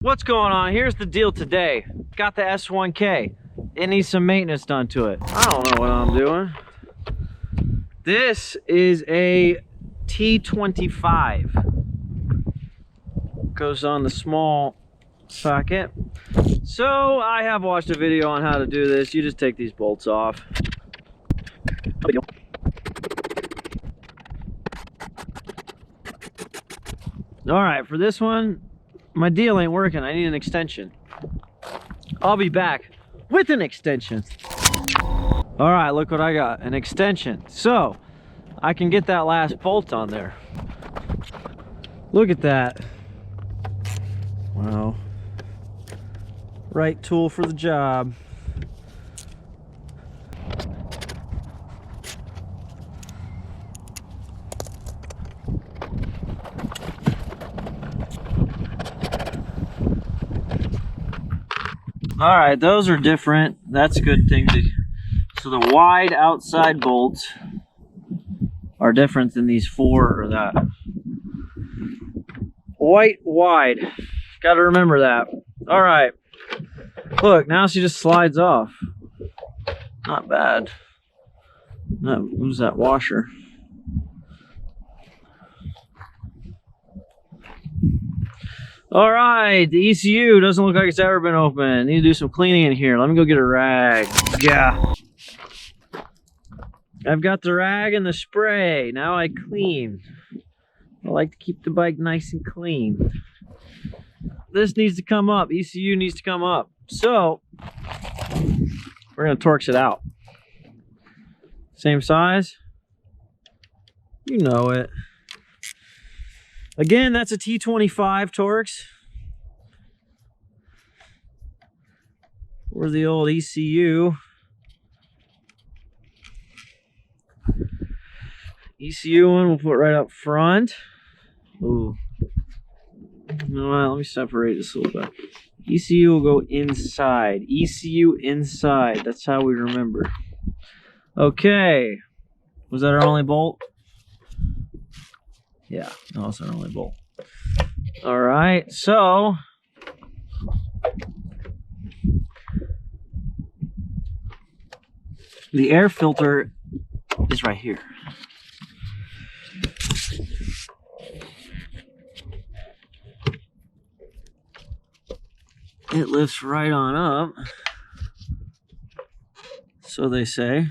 What's going on? Here's the deal today. Got the S1K. It needs some maintenance done to it. I don't know what I'm doing. This is a T25. Goes on the small socket. So I have watched a video on how to do this. You just take these bolts off. All right, for this one, my deal ain't working. I need an extension. I'll be back with an extension. All right, look what I got, an extension. So I can get that last bolt on there. Look at that. Wow. Right tool for the job. All right, those are different. That's a good thing. So the wide outside bolts are different than these four or that. White wide. Got to remember that. All right. Look, now she just slides off. Not bad. Who's that washer? All right, the ECU doesn't look like it's ever been opened. Need to do some cleaning in here. Let me go get a rag. Yeah. I've got the rag and the spray. Now I clean. I like to keep the bike nice and clean. This needs to come up. ECU needs to come up. So, we're going to Torx it out. Same size. You know it. Again, that's a T25 Torx. Or the old ECU. ECU one we'll put right up front. Ooh. You know what? Let me separate this a little bit. ECU will go inside. ECU inside. That's how we remember. Okay. Was that our only bolt? Yeah, that was our only bolt. All right, so the air filter is right here. It lifts right on up, so they say.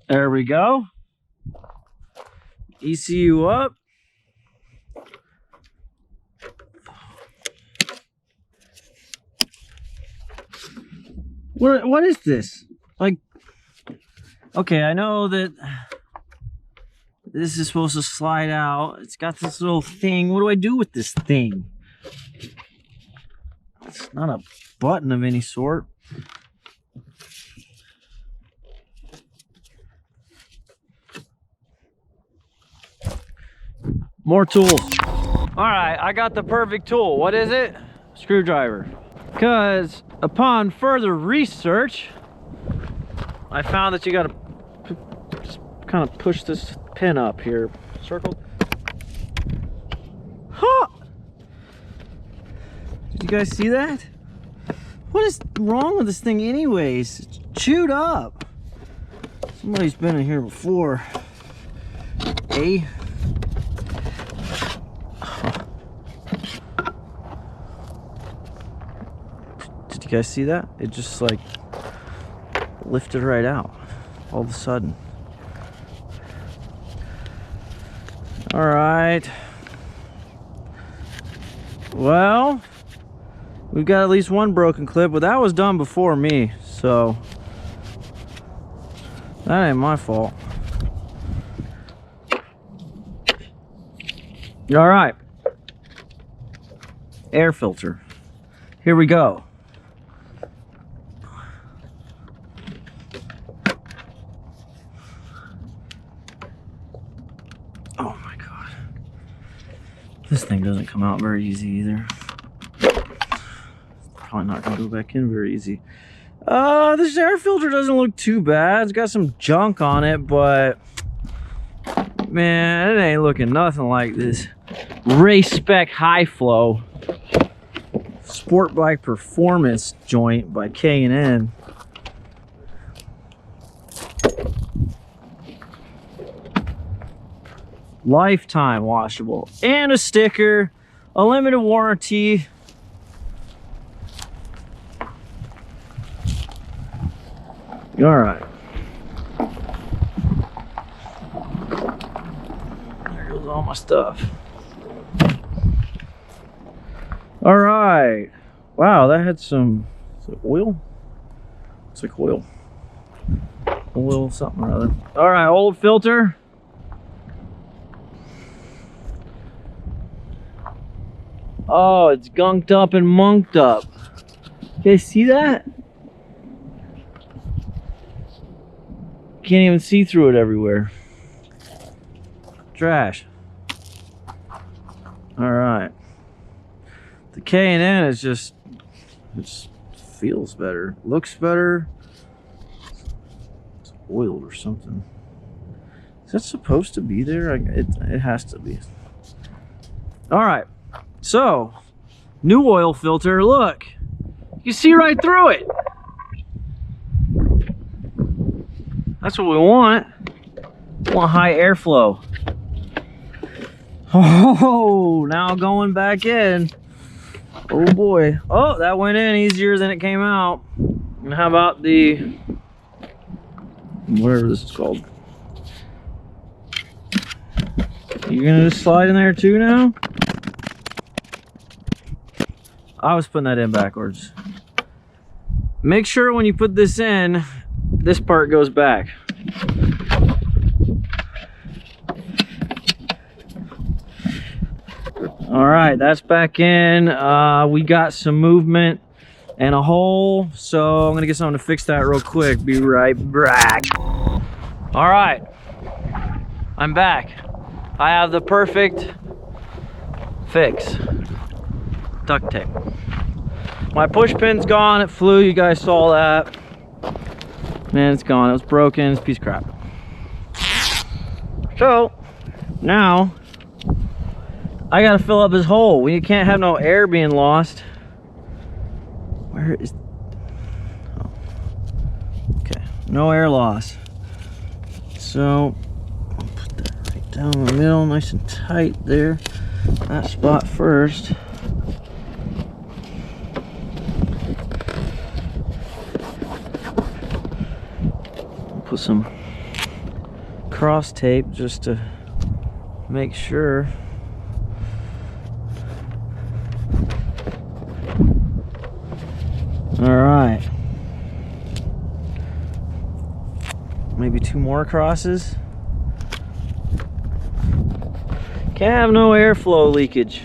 There we go. ECU up. What is this? Like, okay, I know that this is supposed to slide out. It's got this little thing. What do I do with this thing? It's not a button of any sort. More tools. All right, I got the perfect tool. What is it? Screwdriver. Because upon further research, I found that you gotta just kind of push this pin up here. Circle. Huh! Did you guys see that? What is wrong with this thing anyways? It's chewed up. Somebody's been in here before. Eh? Did you guys see that? It just like lifted right out all of a sudden. All right. Well, we've got at least one broken clip, but that was done before me, so that ain't my fault. All right. Air filter. Here we go. Oh my God. This thing doesn't come out very easy either. Probably not gonna go back in very easy. This air filter doesn't look too bad. It's got some junk on it, but man, it ain't looking nothing like this race spec high flow sport bike performance joint by K&N. Lifetime washable and a sticker, a limited warranty. All right. There goes all my stuff. All right. Wow, that had some, is it oil? It's like oil. Oil something or other. All right, old filter. Oh, it's gunked up and monked up. You guys see that? Can't even see through it everywhere. Trash. All right. The K&N is just, it just feels better, looks better. It's oiled or something. Is that supposed to be there? It has to be. All right. So, new oil filter. Look, you see right through it. That's what we want. We want high airflow. Oh, now going back in. Oh boy. Oh, that went in easier than it came out. And how about the, whatever this is called? You gonna just slide in there too now? I was putting that in backwards. Make sure when you put this in, this part goes back. All right, that's back in. We got some movement and a hole, so I'm gonna get something to fix that real quick. Be right back. All right, I'm back. I have the perfect fix. Duct tape. My push pin's gone, it flew, you guys saw that. Man, it's gone, it was broken, it's a piece of crap. So, now, I gotta fill up this hole. We can't have no air being lost. Where is, oh. Okay, no air loss. So, I'll put that right down the middle, nice and tight there. That spot first. Put some cross tape just to make sure. All right, maybe 2 more crosses. Can't have no airflow leakage.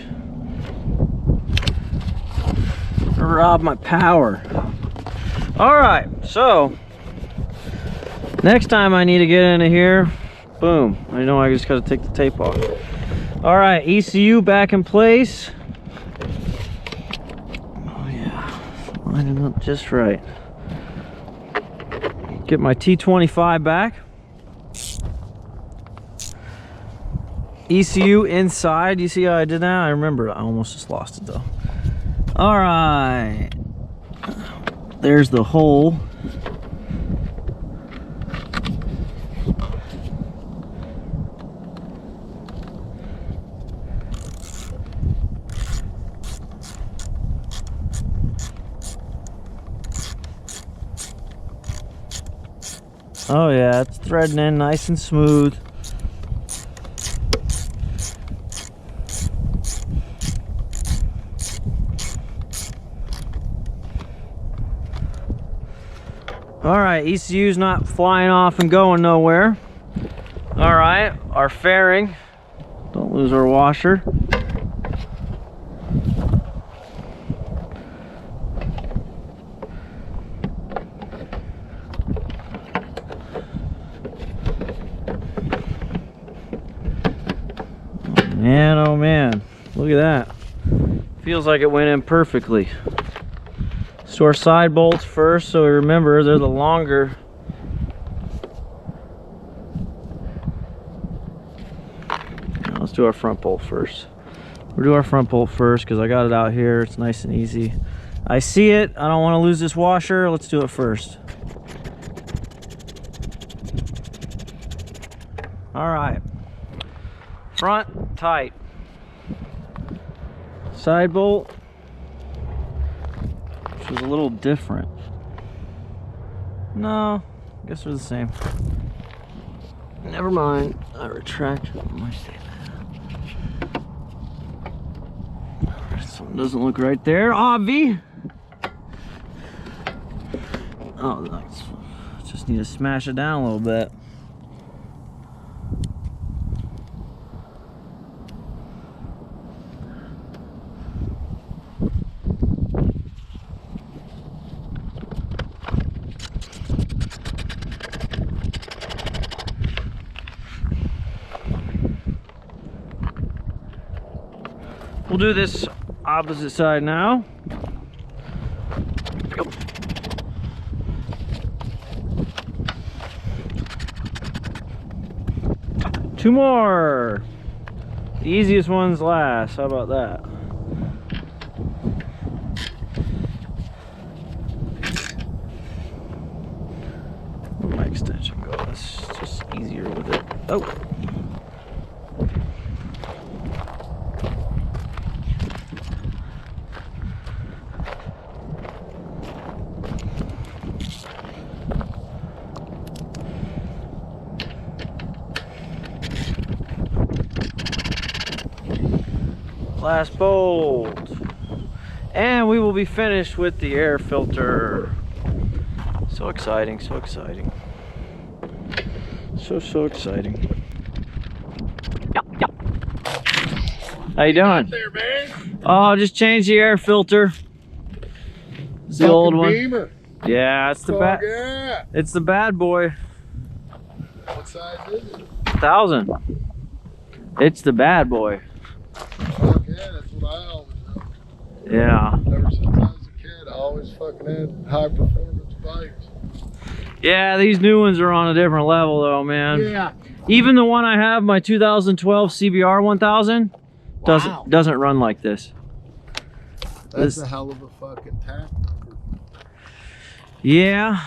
Rob my power. All right, so next time I need to get into here, boom, I know I just gotta take the tape off. All right, ECU back in place. Oh yeah, lining up just right. Get my T25 back. ECU inside, you see how I did that? I remember, I almost just lost it though. All right, there's the hole. Oh yeah, it's threading in nice and smooth. All right, ECU's not flying off and going nowhere. All right, our fairing, don't lose our washer. Man, oh man, look at that. Feels like it went in perfectly. Let's do our side bolts first, so we remember they're the longer. Now let's do our front bolt first. We'll do our front bolt first because I got it out here. It's nice and easy. I see it. I don't want to lose this washer. Let's do it first. All right. Front tight. Side bolt, which was a little different. No, I guess they're the same. Never mind. I retract my statement. Something doesn't look right there. Obvi. Oh, nice. Just need to smash it down a little bit. We'll do this opposite side now. Go. Two more. The easiest ones last. How about that? Where'd my extension go? It's just easier with it. Oh. Last bolt, and we will be finished with the air filter. So exciting, so exciting, so exciting. How you doing? There, man. Oh, just changed the air filter. It's the old one. Beamer. Yeah, it's the bad. Yeah. It's the bad boy. What size is it? 1000. It's the bad boy. Fuck yeah, that's what I always know. Yeah. Ever since I was a kid, I always fucking had high performance bikes. Yeah, these new ones are on a different level though, man. Yeah. Even the one I have, my 2012 CBR 1000, doesn't run like this. That's a hell of a fucking tactic. Yeah.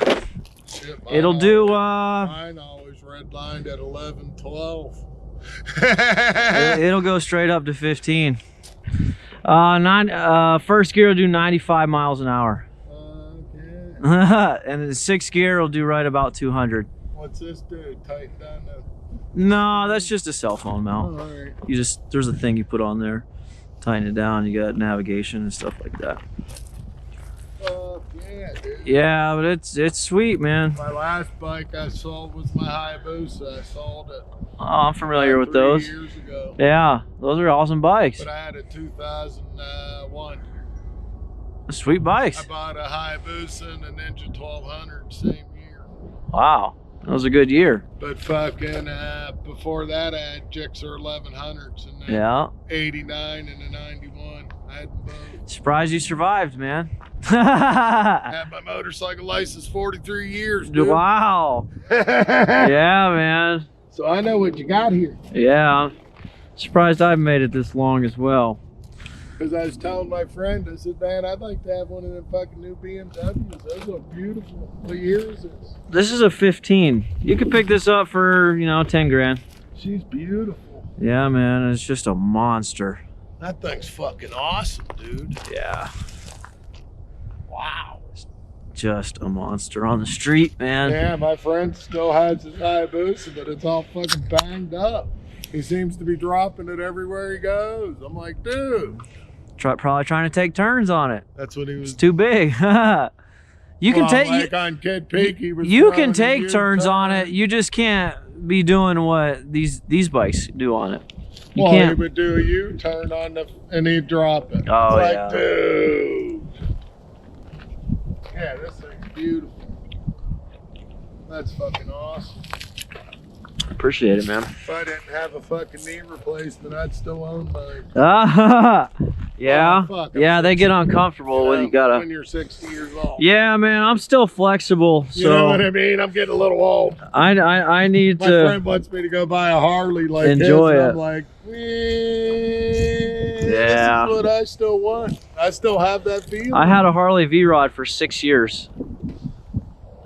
Shit, It'll do mine always redlined at 11, 12. it'll go straight up to 15. First gear will do 95 miles an hour. Okay. And the sixth gear will do right about 200. What's this do? Tighten down the... No, that's just a cell phone mount. Oh, all right. There's a thing you put on there, tighten it down, you got navigation and stuff like that. Fuck yeah, dude. Yeah, but it's sweet, man. My last bike I sold was my Hayabusa. I sold it. Oh, I'm familiar with 3 those. years ago. Yeah, those are awesome bikes. But I had a 2001. Sweet bikes. I bought a Hayabusa and a Ninja 1200 same year. Wow, that was a good year. But fucking before that I had Gixxer 1100s and then Yeah. 89 and a 91. I had them both. Surprised you survived, man. I had my motorcycle license 43 years, dude. Wow. Yeah, man. So I know what you got here. Yeah. Surprised I've made it this long as well. Because I was telling my friend, I said, man, I'd like to have one of them fucking new BMWs. Those look beautiful. What year is this? This is a 15. You could pick this up for, 10 grand. She's beautiful. Yeah, man. It's just a monster. That thing's fucking awesome, dude. Yeah. Wow. Just a monster on the street, man. Yeah, my friend still has his Hayabusa, but it's all fucking banged up. He seems to be dropping it everywhere he goes. I'm like, dude. Probably trying to take turns on it. That's what he was. It's too big. You can take. Like on Kid Peak, he was. You can take turns on it. You just can't be doing what these bikes do on it. You Well, can't. he would do a U-turn on the, and he'd drop it. Oh, it's yeah. like, dude. Yeah, this thing's beautiful. That's fucking awesome. appreciate it, man. If I didn't have a fucking knee replacement, I'd still own mine. Yeah, Oh, fuck, yeah, they get uncomfortable when you gotta. When you're 60 years old. Yeah, man, I'm still flexible. So You know what I mean? I'm getting a little old. I need My to friend wants me to go buy a Harley like enjoy his, and it. I'm like, Yeah. this is what I still want. I still have that feeling. I had a Harley V-Rod for 6 years,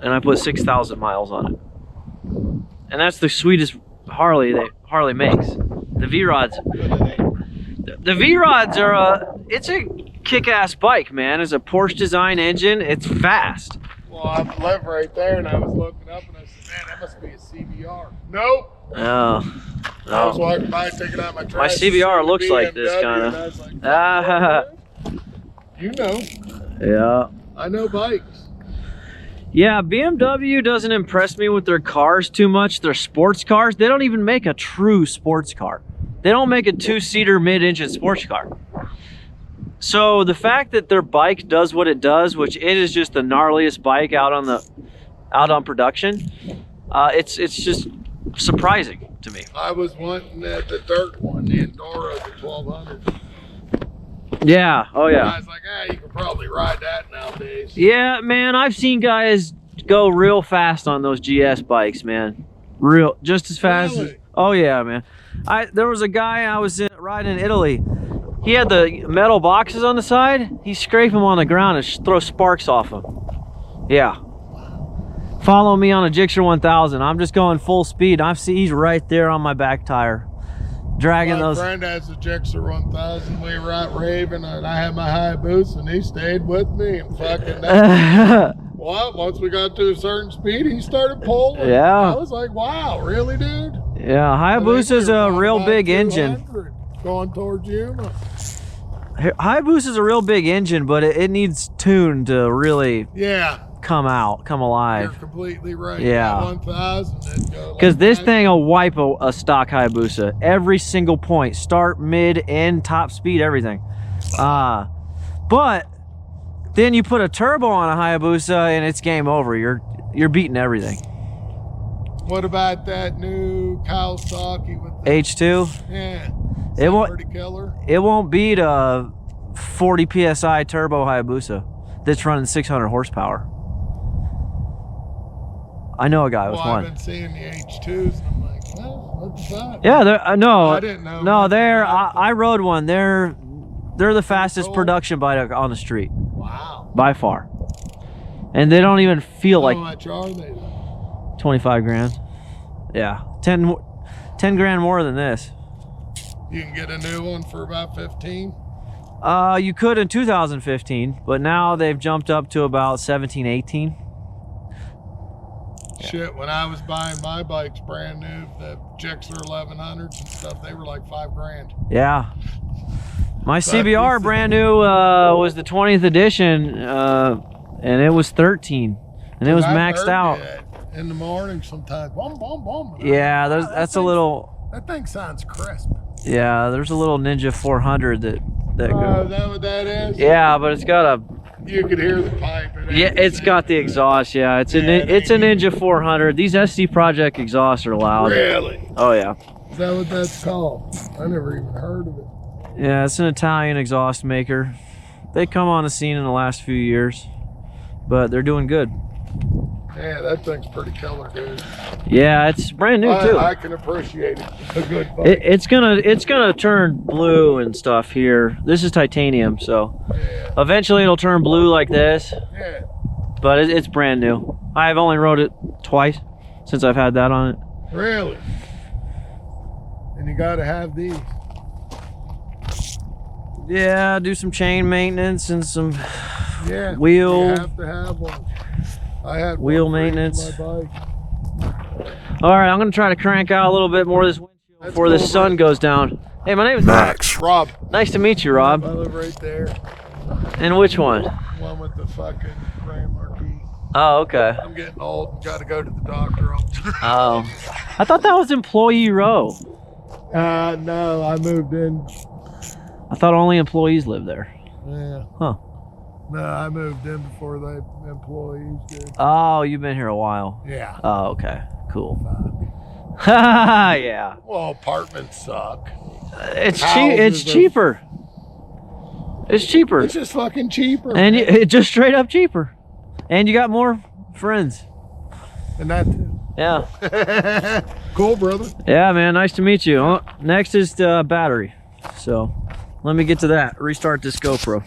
and I put 6,000 miles on it. And that's the sweetest Harley that Harley makes. The V-Rods. The V-Rods are it's a kick-ass bike, man. It's a Porsche design engine. It's fast. Well, I live right there, and I was looking up, and I said, man, that must be a CBR. Nope. Oh. I was walking by, taking out my trash. My CBR looks like this, BMW, kind of. like, you know. Yeah. I know bikes. Yeah, BMW doesn't impress me with their cars too much. Their sports cars, they don't even make a true sports car. They don't make a two-seater mid-engine sports car. So the fact that their bike does what it does, which it is just the gnarliest bike out on production, it's just surprising to me. I was wanting the dirt one, the Enduro, the 1200. Yeah, oh yeah. I was like, you could probably ride that nowadays. Yeah, man, I've seen guys go real fast on those GS bikes, man. Just as fast as, oh yeah, man. There was a guy I was riding in Italy. He had the metal boxes on the side. He scraped them on the ground and throw sparks off them. Yeah. Follow me on a Gixxer 1000. I'm just going full speed. He's right there on my back tire, dragging those. My friend has a Gixxer 1000. We were out raving, and I had my Hayabusa, and he stayed with me and fucking. Well, once we got to a certain speed, he started pulling. Yeah. I was like, wow, really, dude? Yeah, Hayabusa's a real big engine. Going towards Yuma. Hayabusa's a real big engine, but it needs tuned to really come alive. You're completely right. Yeah. 1000. Because this thing will wipe a stock Hayabusa. Every single point. Start, mid, end, top speed, everything. But then you put a turbo on a Hayabusa and it's game over. You're beating everything. What about that new Kawasaki with the H2? Yeah. It won't, pretty killer. It won't beat a 40 PSI turbo Hayabusa that's running 600 horsepower. I know a guy with one. I've been seeing the H2s and I'm like, well, what the fuck? Yeah, no. I didn't know. No, I rode one. They're the fastest production bike on the street. Wow. By far. And they don't even feel like. How much are they? 25 grand. Yeah. 10 grand more than this. You can get a new one for about 15. You could in 2015, but now they've jumped up to about 17, 18. Shit, when I was buying my bikes brand new, the Gixxer 1100s and stuff, they were like 5 grand. Yeah. My CBR brand new was the 20th edition, and it was 13, and it was maxed out. In the morning sometimes. Boom, boom, boom. Yeah, that's a little. That thing sounds crisp. Yeah, there's a little Ninja 400 that Oh, is that what that is? Yeah, but it's got a. You could hear the pipe. Yeah, it's got the exhaust. Yeah, it's a Ninja 400. These SC Project exhausts are loud. Really? Oh yeah. Is that what that's called? I never even heard of it. Yeah, it's an Italian exhaust maker. They come on the scene in the last few years, but they're doing good. Yeah, that thing's pretty killer, dude. Yeah, it's brand new too. I can appreciate it. It's a good bike. It's gonna turn blue and stuff here. This is titanium, so eventually it'll turn blue like this. Yeah. But it's brand new. I've only rode it twice since I've had that on it. Really? And you gotta have these. Yeah, do some chain maintenance and some You wheel. have to have one. I had wheel one for maintenance. my bike. All right, I'm gonna try to crank out a little bit more of this windshield before the sun goes down. Hey, my name is Max. Rob. Nice to meet you, Rob. I live right there. And which one? One with the fucking Grand Marquis. Oh, okay. I'm getting old and got to go to the doctor all the time. Oh, I thought that was Employee Row. No, I moved in. I thought only employees lived there. Yeah. Huh. No, I moved in before the employees did. Oh, you've been here a while. Yeah. Oh, okay. Cool. Yeah. Well, apartments suck. It's cheap. Houses It's are- cheaper. It's cheaper. It's just fucking cheaper. And man. it's just straight up cheaper. And you got more friends. And that too. Yeah. Cool, brother. Yeah, man. Nice to meet you. Next is the battery. So let me get to that. Restart this GoPro.